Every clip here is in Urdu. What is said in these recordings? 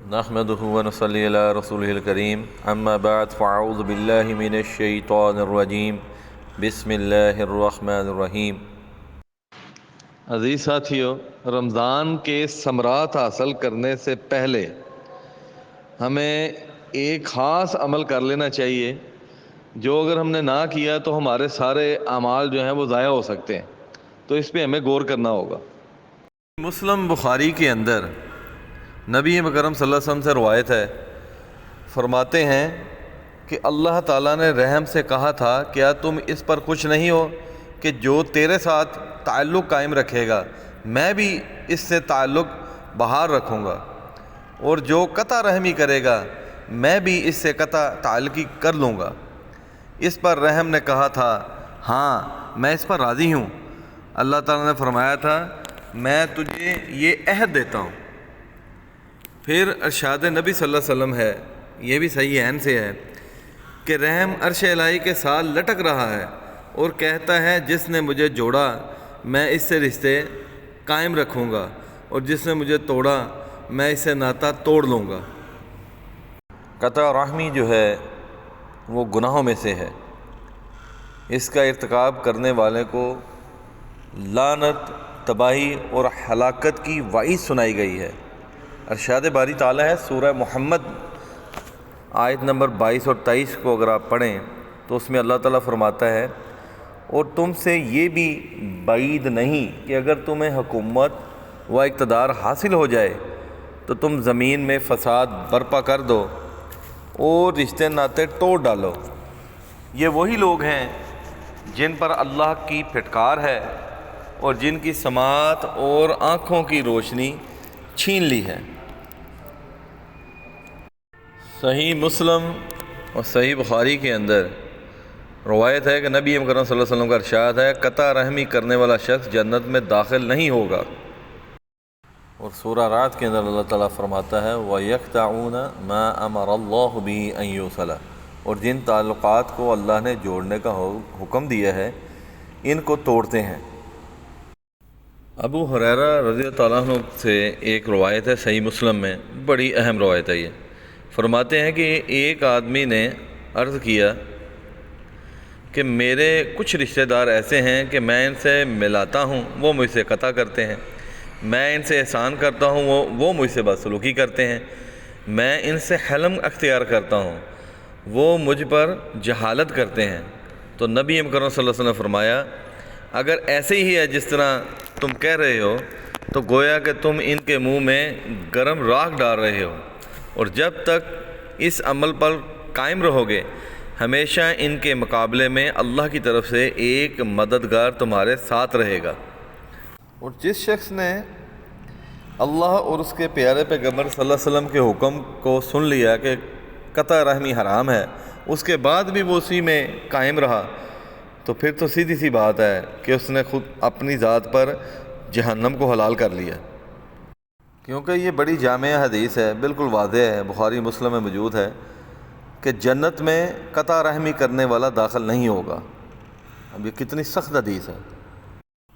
نحمده ونصلي على رسوله الكريم اما بعد فاعوذ بالله من الشیطان الرجیم بسم اللہ الرحمن الرحیم۔ عزیز ساتھیو، رمضان کے ثمرات حاصل کرنے سے پہلے ہمیں ایک خاص عمل کر لینا چاہیے جو اگر ہم نے نہ کیا تو ہمارے سارے اعمال جو ہیں وہ ضائع ہو سکتے ہیں، تو اس پہ ہمیں غور کرنا ہوگا۔ مسلم بخاری کے اندر نبی مکرم صلی اللہ علیہ وسلم سے روایت ہے، فرماتے ہیں کہ اللہ تعالیٰ نے رحم سے کہا تھا کیا تم اس پر خوش نہیں ہو کہ جو تیرے ساتھ تعلق قائم رکھے گا میں بھی اس سے تعلق بحال رکھوں گا، اور جو قطع رحمی کرے گا میں بھی اس سے قطع تعلقی کر لوں گا۔ اس پر رحم نے کہا تھا ہاں میں اس پر راضی ہوں۔ اللہ تعالیٰ نے فرمایا تھا میں تجھے یہ عہد دیتا ہوں۔ پھر ارشاد نبی صلی اللہ علیہ وسلم ہے، یہ بھی صحیح عین سے ہے کہ رحم عرش الہی کے ساتھ لٹک رہا ہے اور کہتا ہے جس نے مجھے جوڑا میں اس سے رشتے قائم رکھوں گا، اور جس نے مجھے توڑا میں اس سے ناتا توڑ لوں گا۔ قطع رحمی جو ہے وہ گناہوں میں سے ہے، اس کا ارتکاب کرنے والے کو لعنت، تباہی اور ہلاکت کی وعید سنائی گئی ہے۔ ارشاد باری تعالیٰ ہے سورہ محمد آیت نمبر 22 اور 23 کو اگر آپ پڑھیں تو اس میں اللہ تعالیٰ فرماتا ہے اور تم سے یہ بھی بعید نہیں کہ اگر تمہیں حکومت و اقتدار حاصل ہو جائے تو تم زمین میں فساد برپا کر دو اور رشتے ناطے توڑ ڈالو۔ یہ وہی لوگ ہیں جن پر اللہ کی پھٹکار ہے اور جن کی سماعت اور آنکھوں کی روشنی چھین لی ہے۔ صحیح مسلم اور صحیح بخاری کے اندر روایت ہے کہ نبی مکرم صلی اللہ علیہ وسلم کا ارشاد ہے قطع رحمی کرنے والا شخص جنت میں داخل نہیں ہوگا۔ اور سورہ رعد کے اندر اللہ تعالیٰ فرماتا ہے وَيَقْطَعُونَ مَا أَمَرَ اللَّهُ بِهِ أَن يُوصَلَ، اور جن تعلقات کو اللہ نے جوڑنے کا حکم دیا ہے ان کو توڑتے ہیں۔ ابو ہریرہ رضی اللہ تعالیٰ عنہ سے ایک روایت ہے صحیح مسلم میں، بڑی اہم روایت ہے یہ۔ فرماتے ہیں کہ ایک آدمی نے عرض کیا کہ میرے کچھ رشتہ دار ایسے ہیں کہ میں ان سے ملاتا ہوں وہ مجھ سے قطع کرتے ہیں، میں ان سے احسان کرتا ہوں وہ مجھ سے بدسلوکی کرتے ہیں، میں ان سے حلم اختیار کرتا ہوں وہ مجھ پر جہالت کرتے ہیں۔ تو نبی مکرم صلی اللہ علیہ وسلم نے فرمایا اگر ایسے ہی ہے جس طرح تم کہہ رہے ہو تو گویا کہ تم ان کے منہ میں گرم راکھ ڈال رہے ہو، اور جب تک اس عمل پر قائم رہو گے ہمیشہ ان کے مقابلے میں اللہ کی طرف سے ایک مددگار تمہارے ساتھ رہے گا۔ اور جس شخص نے اللہ اور اس کے پیارے پیغمبر صلی اللہ علیہ وسلم کے حکم کو سن لیا کہ قطع رحمی حرام ہے، اس کے بعد بھی وہ اسی میں قائم رہا تو پھر تو سیدھی سی بات ہے کہ اس نے خود اپنی ذات پر جہنم کو حلال کر لیا، کیونکہ یہ بڑی جامع حدیث ہے، بالکل واضح ہے، بخاری مسلم میں موجود ہے کہ جنت میں قطع رحمی کرنے والا داخل نہیں ہوگا۔ اب یہ کتنی سخت حدیث ہے۔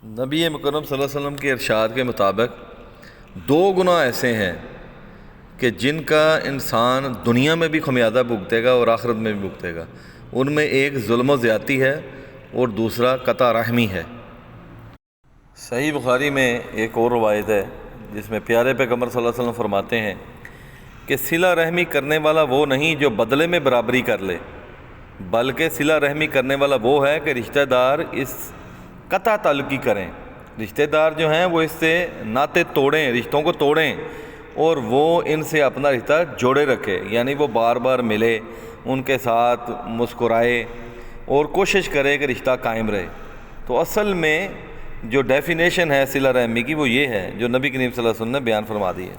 نبی مکرم صلی اللہ علیہ وسلم کے ارشاد کے مطابق دو گناہ ایسے ہیں کہ جن کا انسان دنیا میں بھی خمیازہ بھگتے گا اور آخرت میں بھی بھگتے گا، ان میں ایک ظلم و زیادتی ہے اور دوسرا قطع رحمی ہے۔ صحیح بخاری میں ایک اور روایت ہے جس میں پیارے پیغمبر صلی اللہ علیہ وسلم فرماتے ہیں کہ صلہ رحمی کرنے والا وہ نہیں جو بدلے میں برابری کر لے، بلکہ صلہ رحمی کرنے والا وہ ہے کہ رشتہ دار اس قطع تعلقی کریں، رشتہ دار جو ہیں وہ اس سے ناطے توڑیں، رشتوں کو توڑیں، اور وہ ان سے اپنا رشتہ جوڑے رکھے، یعنی وہ بار بار ملے، ان کے ساتھ مسکرائے اور کوشش کرے کہ رشتہ قائم رہے۔ تو اصل میں جو ڈیفینیشن ہے صلہ رحمی کی وہ یہ ہے جو نبی کریم صلی اللہ علیہ وسلم نے بیان فرما دی ہے۔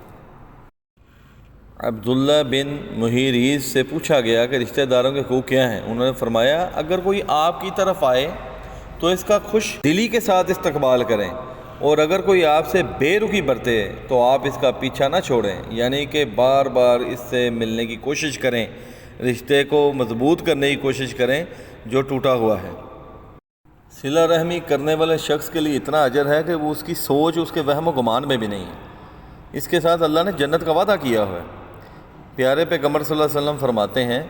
عبداللہ بن محیریز سے پوچھا گیا کہ رشتہ داروں کے حقوق کیا ہیں؟ انہوں نے فرمایا اگر کوئی آپ کی طرف آئے تو اس کا خوش دلی کے ساتھ استقبال کریں، اور اگر کوئی آپ سے بے رخی برتے تو آپ اس کا پیچھا نہ چھوڑیں، یعنی کہ بار بار اس سے ملنے کی کوشش کریں، رشتے کو مضبوط کرنے کی کوشش کریں جو ٹوٹا ہوا ہے۔ صلہ رحمی کرنے والے شخص کے لیے اتنا اجر ہے کہ وہ اس کی سوچ اس کے وہم و گمان میں بھی نہیں ہے۔ اس کے ساتھ اللہ نے جنت کا وعدہ کیا ہوا ہے۔ پیارے پیغمبر صلی اللہ علیہ وسلم فرماتے ہیں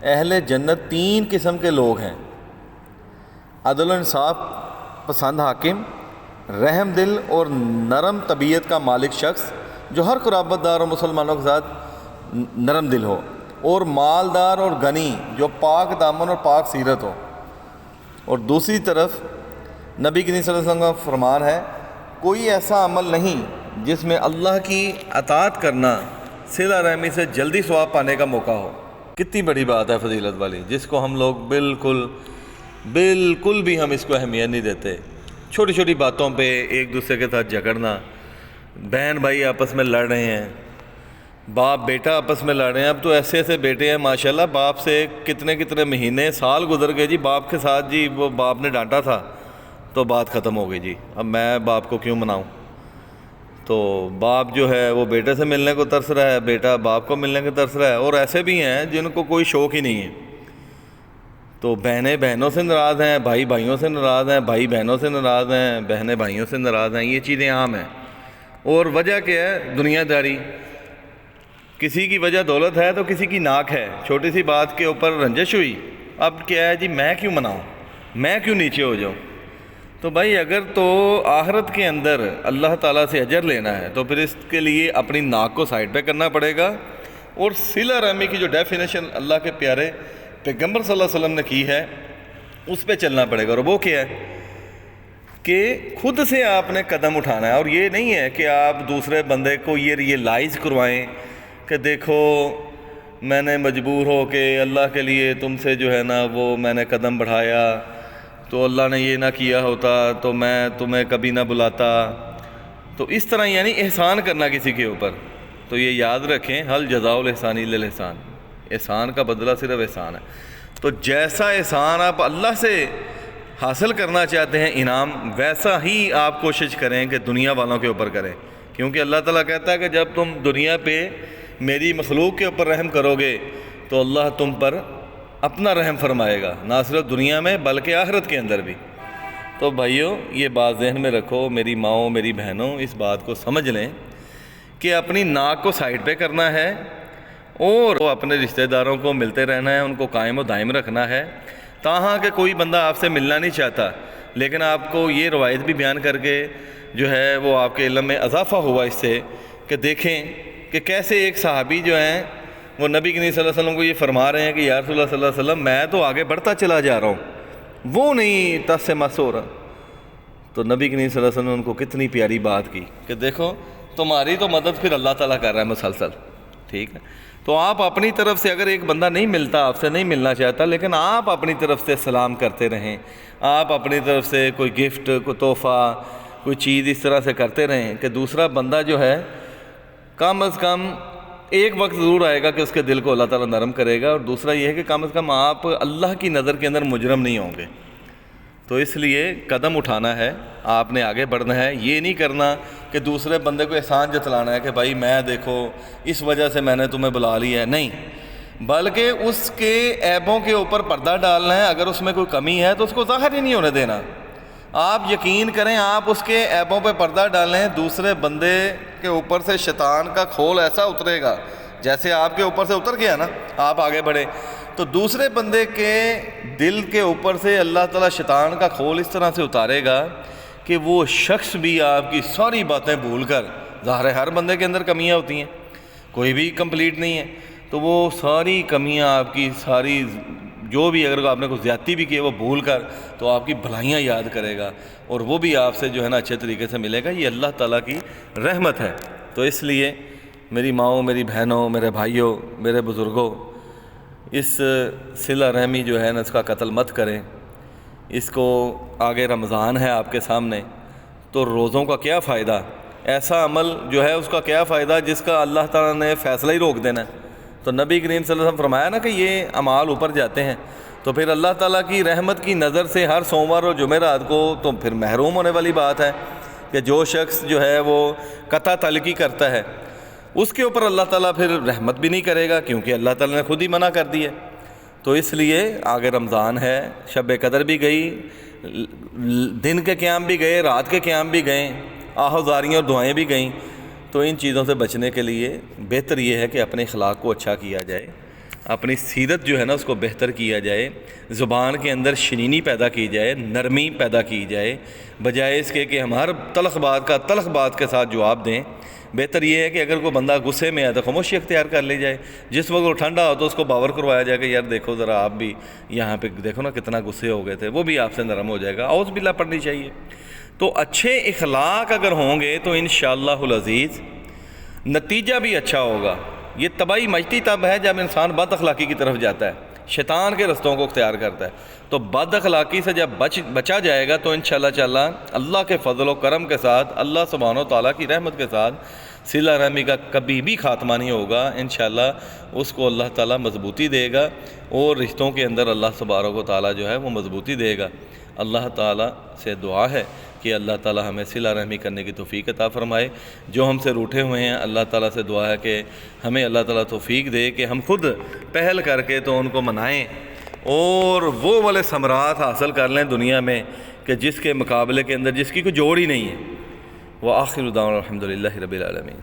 اہل جنت 3 قسم کے لوگ ہیں: عدل و انصاف پسند حاکم، رحم دل اور نرم طبیعت کا مالک شخص جو ہر قرابت دار اور مسلمانوں کے ساتھ نرم دل ہو، اور مالدار اور غنی جو پاک دامن اور پاک سیرت ہو۔ اور دوسری طرف نبی کریم صلی اللہ علیہ وسلم کا فرمان ہے کوئی ایسا عمل نہیں جس میں اللہ کی اطاعت کرنا صلہ رحمی سے جلدی ثواب پانے کا موقع ہو۔ کتنی بڑی بات ہے فضیلت والی، جس کو ہم لوگ بالکل بھی ہم اس کو اہمیت نہیں دیتے۔ چھوٹی چھوٹی باتوں پہ ایک دوسرے کے ساتھ جھگڑنا، بہن بھائی آپس میں لڑ رہے ہیں، باپ بیٹا آپس میں لڑ رہے ہیں۔ اب تو ایسے ایسے بیٹے ہیں ماشاءاللہ، باپ سے کتنے مہینے سال گزر گئے جی، باپ کے ساتھ جی وہ باپ نے ڈانٹا تھا تو بات ختم ہو گئی جی، اب میں باپ کو کیوں مناؤں؟ تو باپ جو ہے وہ بیٹے سے ملنے کو ترس رہا ہے، بیٹا باپ کو ملنے کو ترس رہا ہے، اور ایسے بھی ہیں جن کو کوئی شوق ہی نہیں ہے۔ تو بہنیں بہنوں سے ناراض ہیں، بھائی بھائیوں سے ناراض ہیں، بھائی بہنوں سے ناراض ہیں، بہنیں بھائیوں سے ناراض ہیں، یہ چیزیں عام ہیں۔ اور وجہ کیا ہے؟ دنیا داری۔ کسی کی وجہ دولت ہے تو کسی کی ناک ہے، چھوٹی سی بات کے اوپر رنجش ہوئی، اب کیا ہے جی میں کیوں مناؤں، میں کیوں نیچے ہو جاؤں؟ تو بھائی اگر تو آخرت کے اندر اللہ تعالیٰ سے اجر لینا ہے تو پھر اس کے لیے اپنی ناک کو سائڈ پہ کرنا پڑے گا، اور صلہ رحمی کی جو ڈیفینیشن اللہ کے پیارے پیغمبر صلی اللہ علیہ وسلم نے کی ہے اس پہ چلنا پڑے گا۔ اور وہ کیا ہے کہ خود سے آپ نے قدم اٹھانا ہے، اور یہ نہیں ہے کہ آپ دوسرے بندے کو یہ ریئلائز کروائیں کہ دیکھو میں نے مجبور ہو کے اللہ کے لیے تم سے جو ہے نا وہ میں نے قدم بڑھایا، تو اللہ نے یہ نہ کیا ہوتا تو میں تمہیں کبھی نہ بلاتا۔ تو اس طرح یعنی احسان کرنا کسی کے اوپر۔ تو یہ یاد رکھیں، حل جزاء الاحسان الا الاحسان، احسان کا بدلہ صرف احسان ہے۔ تو جیسا احسان آپ اللہ سے حاصل کرنا چاہتے ہیں انعام، ویسا ہی آپ کوشش کریں کہ دنیا والوں کے اوپر کریں، کیونکہ اللہ تعالیٰ کہتا ہے کہ جب تم دنیا پہ میری مخلوق کے اوپر رحم کرو گے تو اللہ تم پر اپنا رحم فرمائے گا، نہ صرف دنیا میں بلکہ آخرت کے اندر بھی۔ تو بھائیو یہ بات ذہن میں رکھو، میری ماؤں میری بہنوں، اس بات کو سمجھ لیں کہ اپنی ناک کو سائڈ پہ کرنا ہے اور اپنے رشتہ داروں کو ملتے رہنا ہے، ان کو قائم و دائم رکھنا ہے۔ تاہاں کہ کوئی بندہ آپ سے ملنا نہیں چاہتا، لیکن آپ کو یہ روایت بھی بیان کر کے جو ہے وہ آپ کے علم میں اضافہ ہوا اس سے کہ دیکھیں کہ کیسے ایک صحابی جو ہیں وہ نبی کریم صلی اللہ علیہ وسلم کو یہ فرما رہے ہیں کہ یا رسول اللہ صلی اللہ علیہ وسلم میں تو آگے بڑھتا چلا جا رہا ہوں، وہ نہیں تس سے مس ہو رہا۔ تو نبی کریم صلی اللہ علیہ وسلم نے ان کو کتنی پیاری بات کی کہ دیکھو تمہاری تو مدد پھر اللہ تعالیٰ کر رہا ہے مسلسل، ٹھیک ہے؟ تو آپ اپنی طرف سے اگر ایک بندہ نہیں ملتا، آپ سے نہیں ملنا چاہتا، لیکن آپ اپنی طرف سے سلام کرتے رہیں، آپ اپنی طرف سے کوئی گفٹ، کوئی تحفہ، کوئی چیز اس طرح سے کرتے رہیں کہ دوسرا بندہ جو ہے کم از کم ایک وقت ضرور آئے گا کہ اس کے دل کو اللہ تعالیٰ نرم کرے گا، اور دوسرا یہ ہے کہ کم از کم آپ اللہ کی نظر کے اندر مجرم نہیں ہوں گے۔ تو اس لیے قدم اٹھانا ہے، آپ نے آگے بڑھنا ہے، یہ نہیں کرنا کہ دوسرے بندے کو احسان جتلانا ہے کہ بھائی میں دیکھو اس وجہ سے میں نے تمہیں بلا لیا ہے، نہیں، بلکہ اس کے عیبوں کے اوپر پردہ ڈالنا ہے۔ اگر اس میں کوئی کمی ہے تو اس کو ظاہر ہی نہیں ہونے دینا۔ آپ یقین کریں، آپ اس کے عیبوں پہ پردہ ڈالیں، دوسرے بندے کے اوپر سے شیطان کا کھول ایسا اترے گا جیسے آپ کے اوپر سے اتر گیا نا، آپ آگے بڑھے تو دوسرے بندے کے دل کے اوپر سے اللہ تعالیٰ شیطان کا کھول اس طرح سے اتارے گا کہ وہ شخص بھی آپ کی ساری باتیں بھول کر، ظاہر ہے ہر بندے کے اندر کمیاں ہوتی ہیں، کوئی بھی کمپلیٹ نہیں ہے، تو وہ ساری کمیاں آپ کی ساری جو بھی اگر آپ نے کوئی زیادتی بھی کی ہے وہ بھول کر تو آپ کی بھلائیاں یاد کرے گا، اور وہ بھی آپ سے جو ہے نا اچھے طریقے سے ملے گا۔ یہ اللہ تعالیٰ کی رحمت ہے۔ تو اس لیے میری ماؤں میری بہنوں میرے بھائیوں میرے بزرگوں، اس صلہ رحمی جو ہے نا اس کا قتل مت کریں۔ اس کو آگے رمضان ہے آپ کے سامنے، تو روزوں کا کیا فائدہ، ایسا عمل جو ہے اس کا کیا فائدہ جس کا اللہ تعالیٰ نے فیصلہ ہی روک دینا ہے۔ تو نبی کریم صلی اللہ علیہ وسلم فرمایا نا کہ یہ اعمال اوپر جاتے ہیں، تو پھر اللہ تعالیٰ کی رحمت کی نظر سے ہر سوموار اور جمعرات کو تو پھر محروم ہونے والی بات ہے کہ جو شخص جو ہے وہ قطع تعلقی کرتا ہے اس کے اوپر اللہ تعالیٰ پھر رحمت بھی نہیں کرے گا، کیونکہ اللہ تعالیٰ نے خود ہی منع کر دی ہے۔ تو اس لیے آگے رمضان ہے، شب قدر بھی گئی، دن کے قیام بھی گئے، رات کے قیام بھی گئے، آہوازاریاں اور دعائیں بھی گئیں، تو ان چیزوں سے بچنے کے لیے بہتر یہ ہے کہ اپنے اخلاق کو اچھا کیا جائے، اپنی سیرت جو ہے نا اس کو بہتر کیا جائے، زبان کے اندر شنینی پیدا کی جائے، نرمی پیدا کی جائے، بجائے اس کے کہ ہم ہر تلخ بات کا تلخ بات کے ساتھ جواب دیں۔ بہتر یہ ہے کہ اگر کوئی بندہ غصے میں ہے تو خاموشی اختیار کر لی جائے، جس وقت وہ ٹھنڈا ہو تو اس کو باور کروایا جائے کہ یار دیکھو ذرا آپ بھی یہاں پہ دیکھو نا کتنا غصے ہو گئے تھے، وہ بھی آپ سے نرم ہو جائے گا، اعوذ باللہ پڑھنی چاہیے۔ تو اچھے اخلاق اگر ہوں گے تو انشاءاللہ العزیز نتیجہ بھی اچھا ہوگا۔ یہ طبعی مجتی تب ہے جب انسان بد اخلاقی کی طرف جاتا ہے، شیطان کے رستوں کو اختیار کرتا ہے، تو بد اخلاقی سے جب بچا جائے گا تو انشاءاللہ اللہ کے فضل و کرم کے ساتھ، اللہ سبحانہ و تعالیٰ کی رحمت کے ساتھ صلہ رحمی کا کبھی بھی خاتمہ نہیں ہوگا۔ انشاءاللہ اس کو اللہ تعالیٰ مضبوطی دے گا، اور رشتوں کے اندر اللہ سبحانہ و تعالیٰ جو ہے وہ مضبوطی دے گا۔ اللہ تعالیٰ سے دعا ہے کہ اللہ تعالیٰ ہمیں صلہ رحمی کرنے کی توفیق عطا فرمائے۔ جو ہم سے روٹھے ہوئے ہیں اللہ تعالیٰ سے دعا ہے کہ ہمیں اللہ تعالیٰ توفیق دے کہ ہم خود پہل کر کے تو ان کو منائیں اور وہ والے ثمرات حاصل کر لیں دنیا میں کہ جس کے مقابلے کے اندر جس کی کوئی جوڑ ہی نہیں ہے۔ وآخر دعوانا الحمدللہ رب العالمین۔